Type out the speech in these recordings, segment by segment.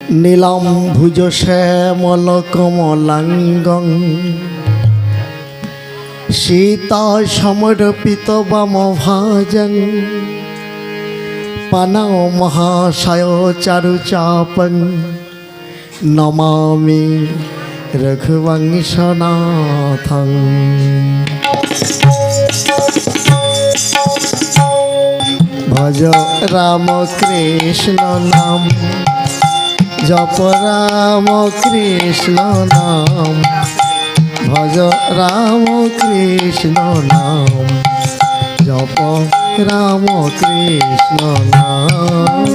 নীলম ভুজ শ্যামল কমলাঙ্গং সীতা সমর্পিত বাম ভাজং পানাও মহাশয় চারু চাপং নমামি রঘুবংশনাথং। ভজ রাম কৃষ্ণ নাম জপ রাম কৃষ্ণ নাম ভজ রাম কৃষ্ণ নাম জপ রাম কৃষ্ণ নাম।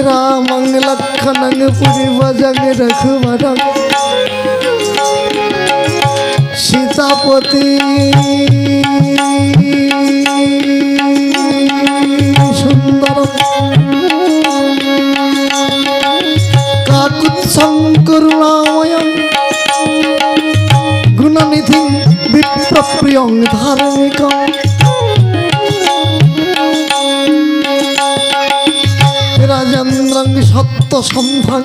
रामं लक्ष्मणं पुरीवजं रघुवरं सीतापति सुंदरं काकुत्स्थं करुणामयं गुणनिधिं विप्रप्रियं धार्मिकं राजेन्द्रं सत्यसन्धं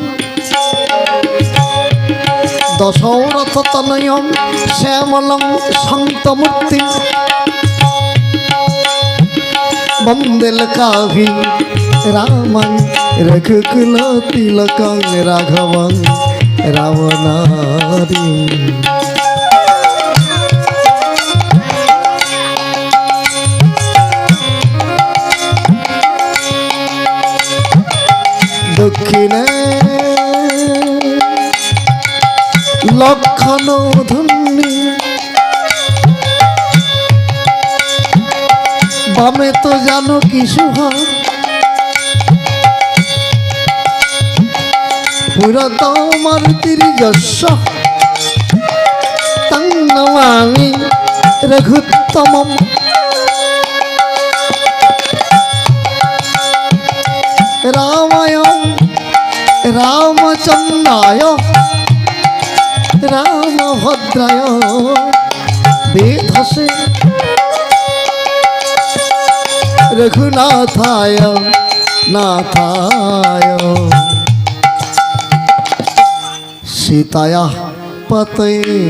दशरथतनयं श्यामलं शान्तमूर्तिं वन्दे रामं रघुकुलतिलकं राघवं रावणारिं। দক্ষিণে লক্ষণ ধন্যী বামে তো জানো কি শুভা পুরত মারুতির যশ তং নমামি রঘুত্তমম। রামায় রামচন্দ্রায় রামভদ্রায় বেধসে রঘুনাথায় নাথায় সীতায়া পতয়ে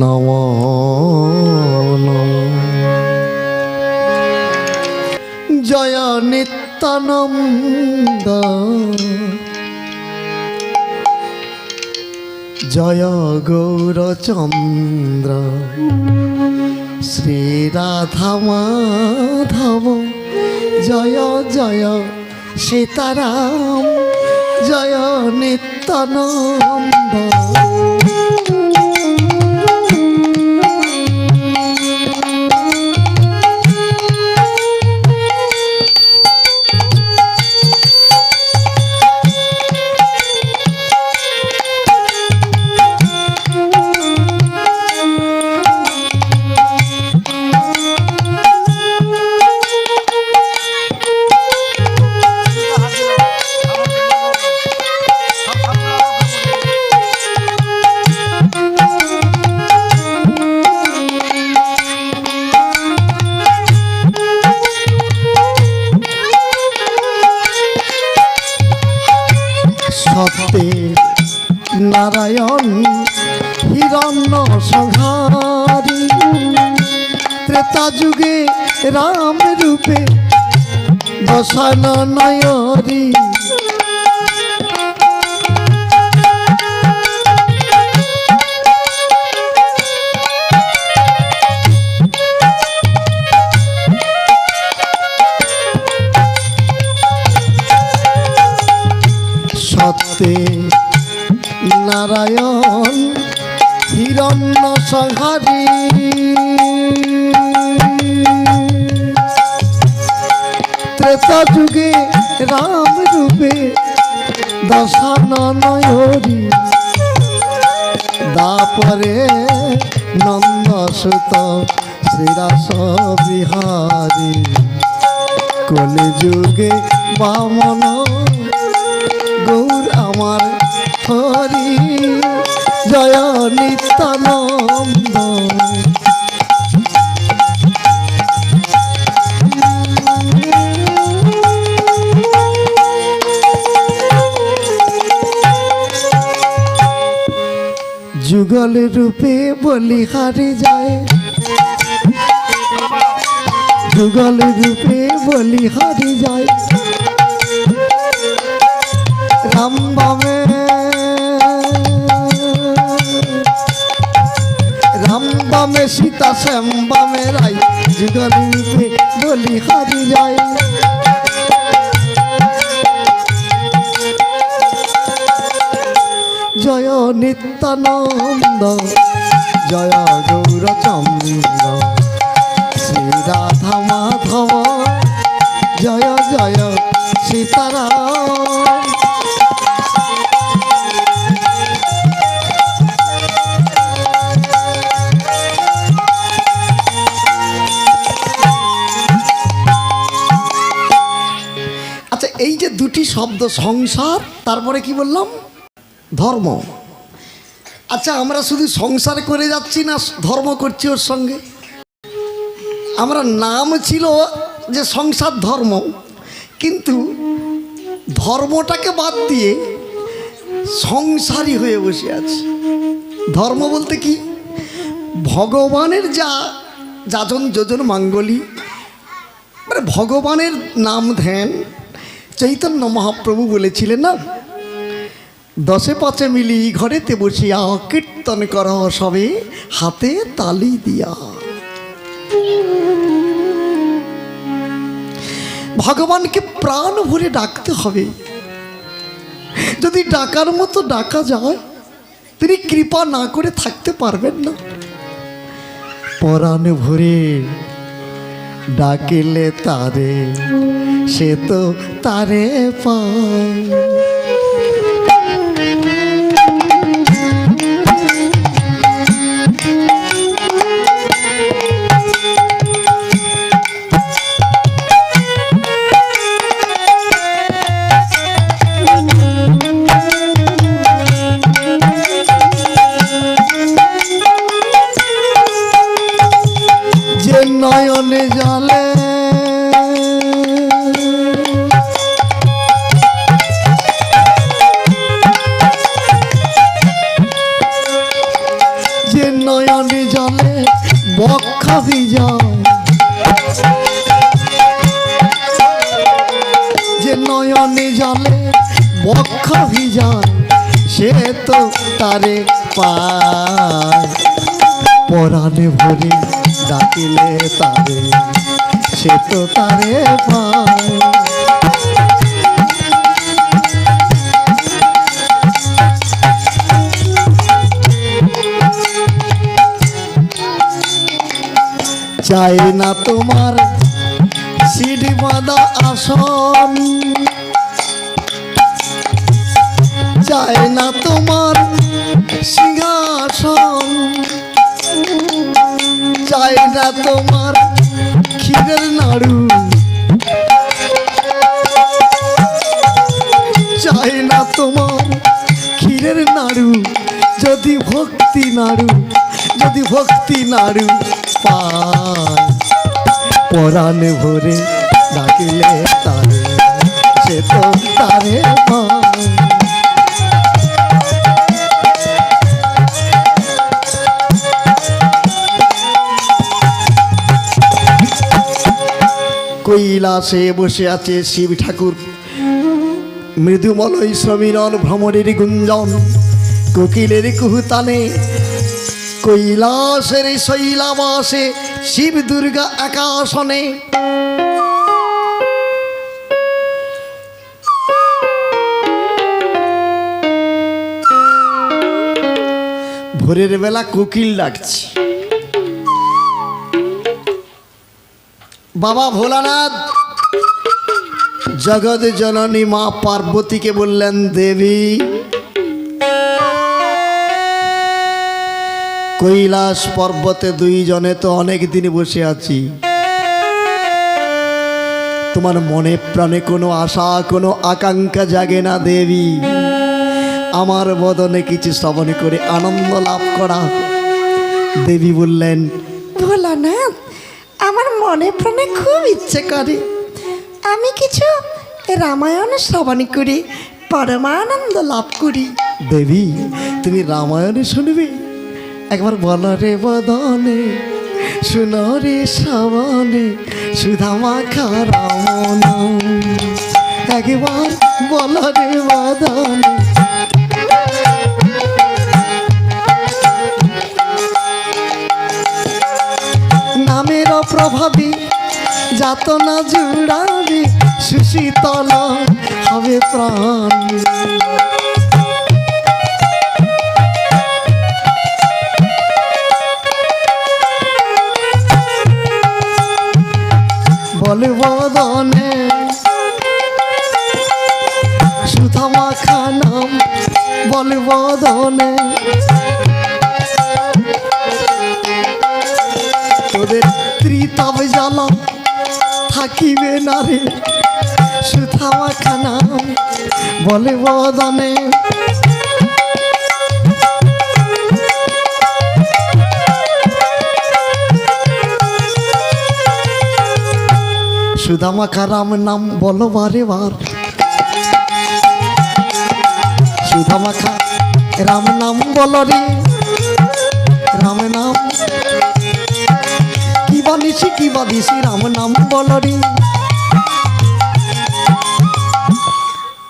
নমো নমঃ। জয় নিত্যানন্দ জয় গৌরচন্দ্র শ্রীরাধা মাধব জয় জয় সীতারাম জয় নিত্যানন্দ। নারায়ণ হিরণ্য সংহারী ত্রেতা যুগে রাম রূপে দশানয়রি সত্যে নারায়ণ হিরণ্য সংহারী ত্রেতা যুগে রাম রূপে দশানয়রি দাপরে নন্দ সুত শ্রীরাস বিহারী কলে যুগে বামন গৌর আমার হরি জয় নিত্যানন্দ। যুগল রূপে বলিহারি যায়, যুগল রূপে বলিহারি যায়, রাম বামে রাম বামে সীতা শ্যাম বামে রাই, যুগল রূপে বলিহারি যায়। জয় নিত্যানন্দ জয় গৌরচন্দ্র শ্রী রাধা মাধব জয় জয় সীতারাম। আচ্ছা, এই যে দুটি শব্দ সংসার, তারপরে কি বললাম? ধর্ম। আচ্ছা, আমরা শুধু সংসার করে যাচ্ছি না ধর্ম করছি ওর সঙ্গে? আমরা নাম ছিল যে সংসার ধর্ম, কিন্তু ধর্মটাকে বাদ দিয়ে সংসারী হয়ে বসে আছে। ধর্ম বলতে কি? ভগবানের যা যাজন যোজন মাঙ্গলি, মানে ভগবানের নাম ধ্যান। চৈতন্য মহাপ্রভু বলেছিলেন না, দশে পাঁচে মিলি ঘরেতে বসিয়া কীর্তন কর সবে হাতে তালি দিয়া। ভগবানকে প্রাণ ভরে ডাকতে হবে। যদি ডাকার মতো ডাকা যায়, তিনি কৃপা না করে থাকতে পারবেন না। পরাণ ভরে ডাকিলে তারে, সে তো তারে পায়। নয়নে জলে যে নয়নে জলে বক্ষা ভিজায়, যে নয়নে জলে বক্ষা ভিজায়, সে তো তারে পায়। পরাণে ভরে ডাকিলে তারে, সে তো তারে পায়। চাই না তোমার সিঁড়ি বাঁধা আসন, চাই না তোমার সিংহাসন, চাই না তোমার ক্ষীরের নাড়ু, চাই না তোমার ক্ষীরের নাড়ু। যদি ভক্তি নাড়ু, যদি ভক্তি নাড়ু পায়, পরাণ ভরে ডাকিলে তারে, সে তো তারে পায়। কৈলাসে বসে আছে শিব ঠাকুর, মৃদুমলয় সমীরণ ভ্রমণের গুঞ্জন, কোকিলের কুহুতানে কৈলাসের শৈলাবাসে শিব দুর্গা একাসনে। ভোরের বেলা কোকিল ডাকছে। বাবা ভোলানাথ জগৎ জননী মা পার্বতীকে বললেন, দেবী কৈলাস পর্বতে দুইজনে তো অনেক দিন বসে আছি, তোমার মনে প্রাণে কোনো আশা কোনো আকাঙ্ক্ষা জাগে না দেবী? আমার বদনে কিছু শ্রবণ করে আনন্দ লাভ করা। দেবী বললেন, ভোলানাথ, আমার মনে প্রাণে খুব ইচ্ছে করে আমি কিছু রামায়ণ শ্রবণ করি পরমানন্দ লাভ করি। দেবী, তুমি রামায়ণে শুনবে? একবার বলো রে বদনে, শুনো রে শ্রাবণে, সুধা মাখা রাম নাম। একবার বলো রে বদনে। নামের প্রভাবী যাতনা জুড়াবে, সুশীতল হবে প্রাণ। বলে বদনে সুধা মাখা নাম, বলে বদনে তোদের ত্রিতাপ জ্বালা থাকিবে না রে, সুধা মাখা নাম বলে বদনে। সুধা মাখা রাম নাম বলো বারে বার, সুধা মাখা রাম নাম বলো রে, রাম নাম কি বানিসি রাম নাম বলো রে।